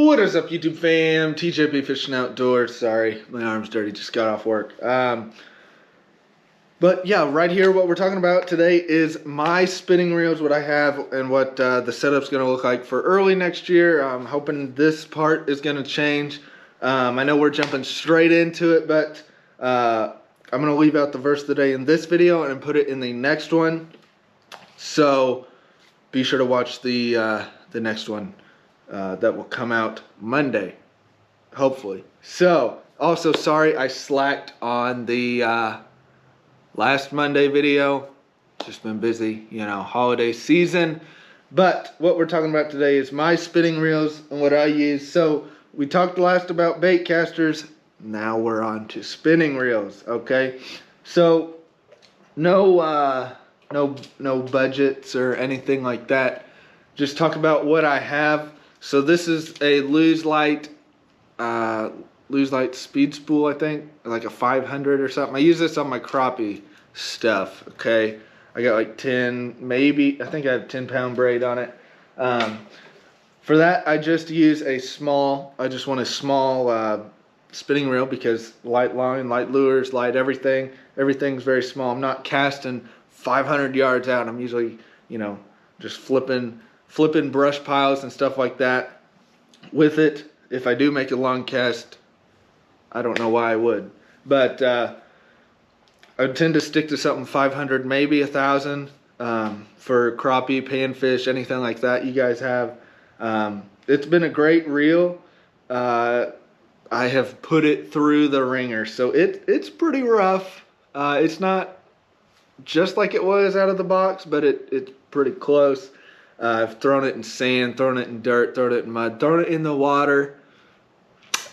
What is up, YouTube fam? TJP Fishing Outdoors. Sorry, my arm's dirty, just got off work. But yeah, right here, what we're talking about today is my spinning reels, what I have, and what the setup's going to look like for early next year. I'm hoping this part is going to change. I know we're jumping straight into it, but I'm going to leave out the verse of the day in this video and put it in the next one. So be sure to watch the next one. That will come out Monday, hopefully. So, also sorry I slacked on the last Monday video. Just been busy, you know, holiday season. But what we're talking about today is my spinning reels and what I use. So, we talked last about bait casters. Now we're on to spinning reels, okay? So, no budgets or anything like that. Just talk about what I have. So this is a Lume Light speed spool, I think, like a 500 or something. I use this on my crappie stuff, okay? I got like 10, maybe, I think I have 10-pound braid on it. For that, I just use a small, I just want a small spinning reel because light line, light lures, light everything. Everything's very small. I'm not casting 500 yards out. I'm usually, you know, just flipping brush piles and stuff like that with it. If I do make a long cast, I don't know why I would, but I tend to stick to something 500, maybe 1,000 for crappie, panfish, anything like that you guys have. It's been a great reel. I have put it through the ringer, so it's pretty rough. It's not just like it was out of the box, but it's pretty close. I've thrown it in sand, thrown it in dirt, thrown it in mud, thrown it in the water,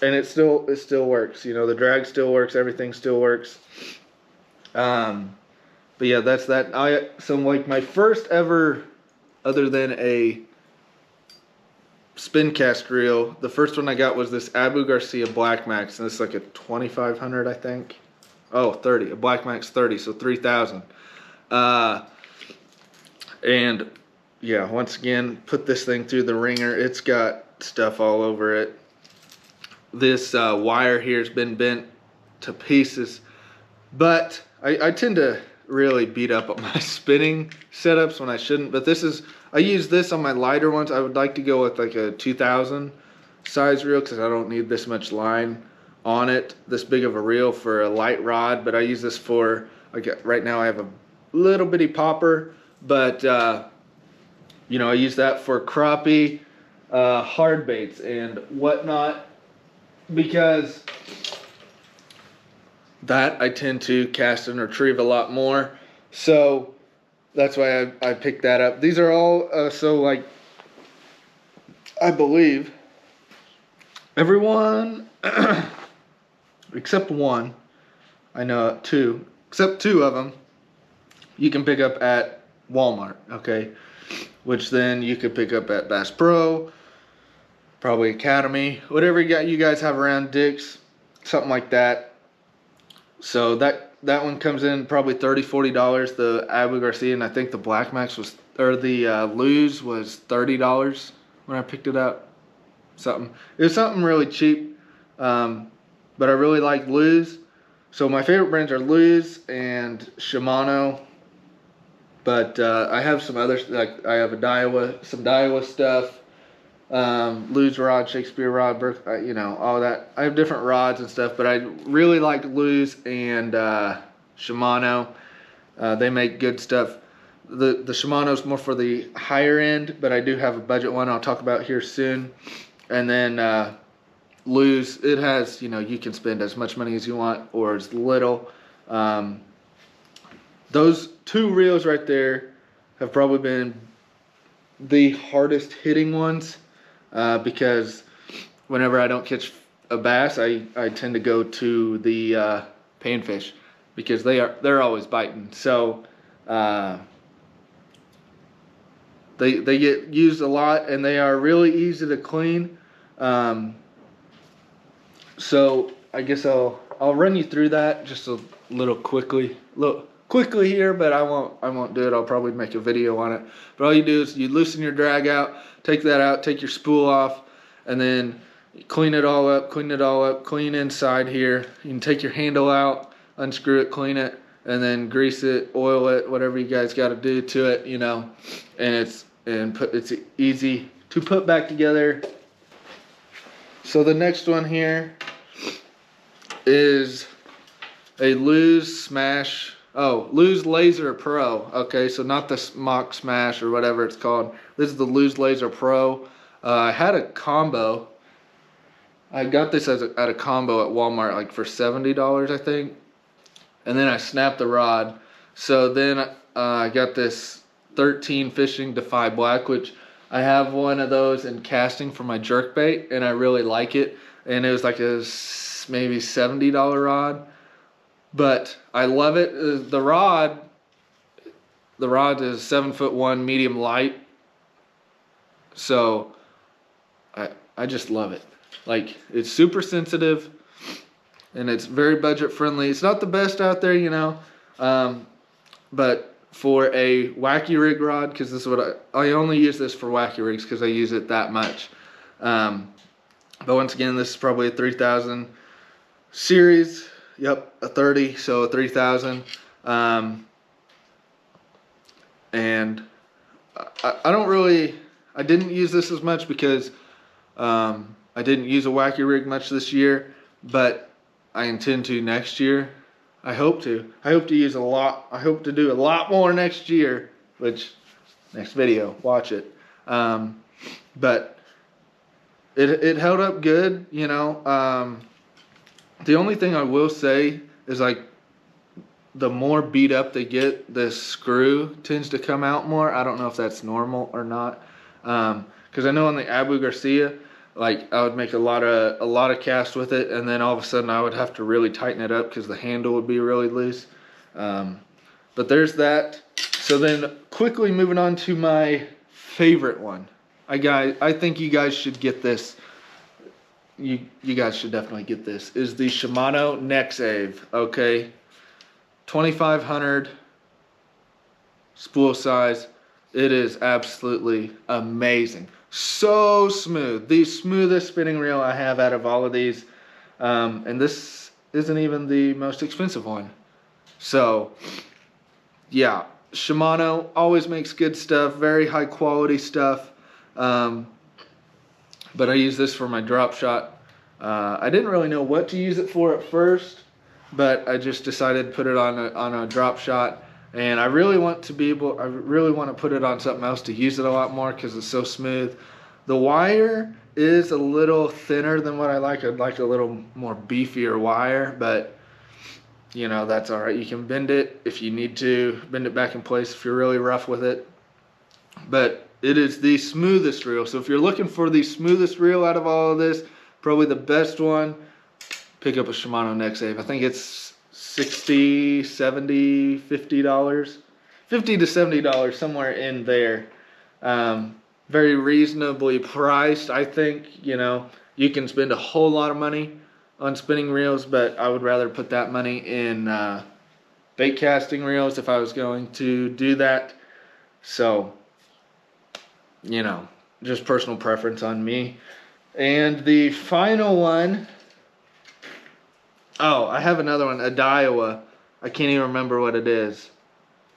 and it still works. You know, the drag still works, everything still works. But yeah, that's that. So like my first ever, other than a spin cast reel, the first one I got was this Abu Garcia Black Max, and it's like a 2500, I think. Oh, 30, a Black Max 30, so 3000. And yeah, once again, put this thing through the ringer. It's got stuff all over it. This wire here has been bent to pieces. But I tend to really beat up on my spinning setups when I shouldn't. But this is, I use this on my lighter ones. I would like to go with like a 2000 size reel because I don't need this much line on it, this big of a reel for a light rod. But I use this for, like right now I have a little bitty popper, but you know, I use that for crappie, hard baits and whatnot, because that I tend to cast and retrieve a lot more. So that's why I picked that up. These are all, so like, I believe everyone, except one, I know except two of them, you can pick up at Walmart, okay? Which then you could pick up at Bass Pro, probably Academy, whatever you guys have around, Dick's, something like that. So that one comes in probably $30–40, the Abu Garcia, and I think the Black Max was, or the Lume was $30 when I picked it up. It was something really cheap, but I really like Lume. So my favorite brands are Lume and Shimano. But I have some others, like I have some Daiwa stuff, Lume rod, Shakespeare rod, you know, all that. I have different rods and stuff, but I really like Lume and Shimano. They make good stuff. The Shimano's more for the higher end, but I do have a budget one I'll talk about here soon. And then Lume, it has, you know, you can spend as much money as you want or as little. Those two reels right there have probably been the hardest hitting ones because whenever I don't catch a bass, I tend to go to the panfish because they're always biting. So they get used a lot and they are really easy to clean. So I guess I'll run you through that just a little quickly here, but I won't do it. I'll probably make a video on it. But all you do is you loosen your drag out, take that out, take your spool off, and then clean it all up, clean inside here. You can take your handle out, unscrew it, clean it, and then grease it, oil it, whatever you guys got to do to it, you know. And it's easy to put back together. So the next one here is a Lume Laser Pro. Okay, so not the Mock Smash or whatever it's called. This is the Lume Laser Pro. I had a combo. I got this at a combo at Walmart, like for $70, I think. And then I snapped the rod. So then I got this 13 Fishing Defy Black, which I have one of those in casting for my jerkbait, and I really like it. And it was like a maybe $70 rod, but I love it. The rod is 7'1" medium light, so I just love it. Like, it's super sensitive, and it's very budget friendly. It's not the best out there, you know, but for a wacky rig rod, because this is what I only use this for wacky rigs because I use it that much. But once again, this is probably a 3000 series. Yep, a 30, so a 3000. And I didn't use this as much because I didn't use a wacky rig much this year, but I intend to next year. I hope to use a lot. I hope to do a lot more next year, which next video, watch it. But it held up good, you know. The only thing I will say is, like, the more beat up they get, the screw tends to come out more. I don't know if that's normal or not. Because I know on the Abu Garcia, like, I would make a lot of casts with it, and then all of a sudden I would have to really tighten it up because the handle would be really loose. But there's that. So then quickly moving on to my favorite one. I think you guys should get this. You guys should definitely get this. Is the Shimano NexAve. Okay, 2500 spool size. It is absolutely amazing. So smooth. The smoothest spinning reel I have out of all of these. And this isn't even the most expensive one. So yeah, Shimano always makes good stuff, very high quality stuff. But I use this for my drop shot. I didn't really know what to use it for at first, but I just decided to put it on a drop shot. And I really want to put it on something else to use it a lot more because it's so smooth. The wire is a little thinner than what I like. I'd like a little more beefier wire, but you know, that's all right. You can bend it if you need to, bend it back in place if you're really rough with it. But it is the smoothest reel. So if you're looking for the smoothest reel out of all of this, probably the best one, pick up a Shimano NexAve. I think it's $60, $70, $50, $50 to $70, somewhere in there. Very reasonably priced. I think, you know, you can spend a whole lot of money on spinning reels, but I would rather put that money in bait casting reels if I was going to do that. So, you know, just personal preference on me. And the final one, oh, I have another one, a Daiwa. I can't even remember what it is,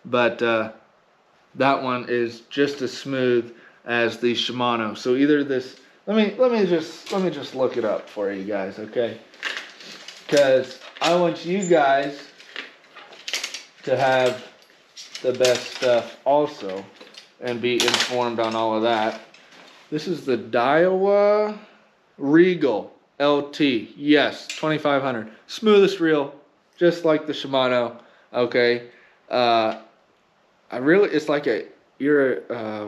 but that one is just as smooth as the Shimano. So either this, let me just look it up for you guys, okay? Because I want you guys to have the best stuff also and be informed on all of that. This is the Daiwa Regal LT. Yes, 2500. Smoothest reel, just like the Shimano. Okay. It's like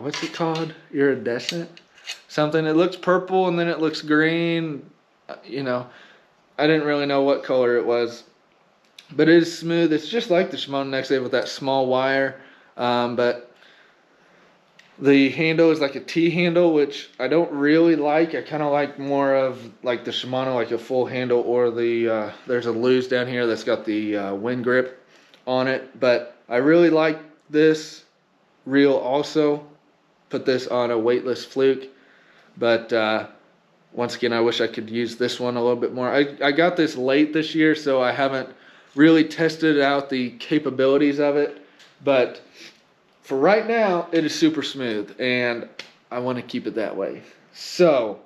what's it called? Iridescent? Something. It looks purple and then it looks green. You know, I didn't really know what color it was. But it is smooth. It's just like the Shimano NexAve with that small wire. But the handle is like a T handle, which I don't really like. I kind of like more of like the Shimano, like a full handle, or the there's a Lume down here that's got the wind grip on it. But I really like this reel also. Put this on a weightless fluke. But once again, I wish I could use this one a little bit more. I got this late this year, so I haven't really tested out the capabilities of it. But for right now, it is super smooth, and I want to keep it that way. So,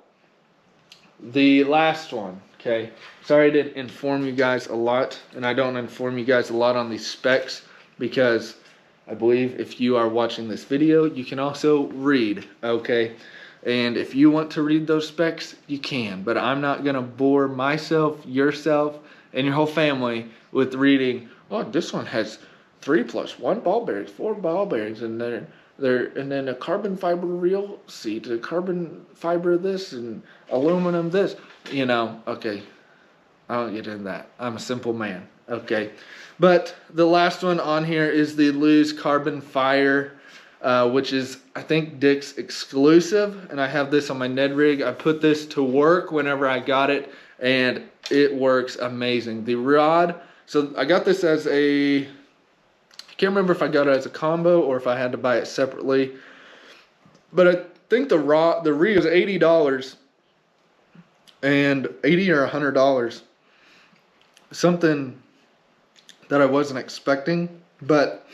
the last one, okay. Sorry I didn't inform you guys a lot, and I don't inform you guys a lot on these specs because I believe if you are watching this video, you can also read, okay? And if you want to read those specs, you can, but I'm not gonna bore myself, yourself, and your whole family with reading, oh, this one has 3+1 ball bearings, 4 ball bearings, and then a carbon fiber reel seat, a carbon fiber this, and aluminum this, you know, okay. I don't get into that. I'm a simple man, okay? But the last one on here is the Lume Carbon Fire, which is, I think, Dick's exclusive, and I have this on my Ned rig. I put this to work whenever I got it, and it works amazing. The rod, so I got this as a, I can't remember if I got it as a combo or if I had to buy it separately, but I think the reel is $80, and $80 or $100. Something that I wasn't expecting, but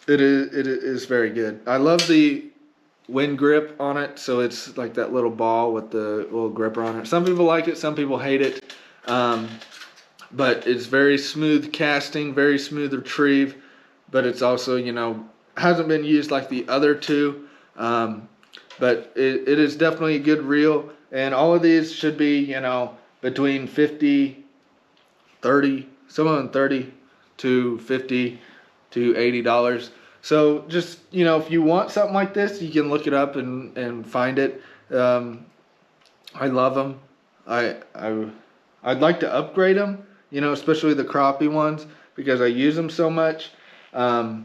it is very good. I love the wind grip on it, so it's like that little ball with the little gripper on it. Some people like it, some people hate it, but it's very smooth casting, very smooth retrieve, but it's also, you know, hasn't been used like the other two, but it is definitely a good reel, and all of these should be, you know, between 50, 30, some of them 30 to 50 to $80. So just, you know, if you want something like this, you can look it up and find it. I love them. I'd like to upgrade them, you know, especially the crappie ones, because I use them so much. But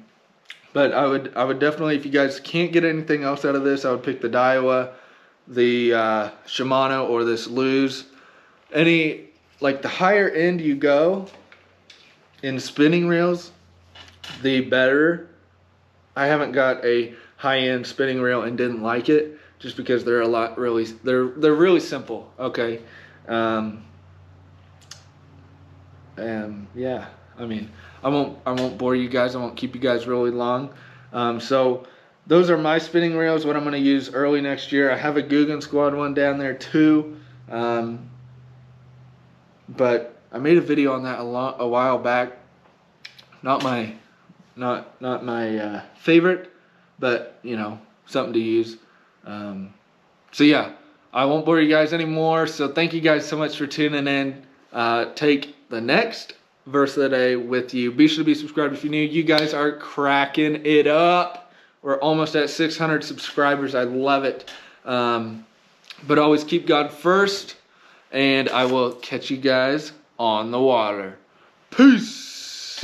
I would definitely, if you guys can't get anything else out of this, I would pick the Daiwa, the Shimano, or this Lume. Like the higher end you go in spinning reels, the better. I haven't got a high-end spinning reel and didn't like it just because they're they're really simple, okay? And yeah, I mean, I won't bore you guys. I won't keep you guys really long. So those are my spinning reels, what I'm going to use early next year. I have a Guggen Squad one down there too. But I made a video on that a while back. Not my favorite, but you know, something to use. So yeah, I won't bore you guys anymore. So thank you guys so much for tuning in. Take the next verse of the day with you. Be sure to be subscribed if you're new. You guys are cracking it up. We're almost at 600 subscribers. I love it. But always keep God first. And I will catch you guys on the water. Peace.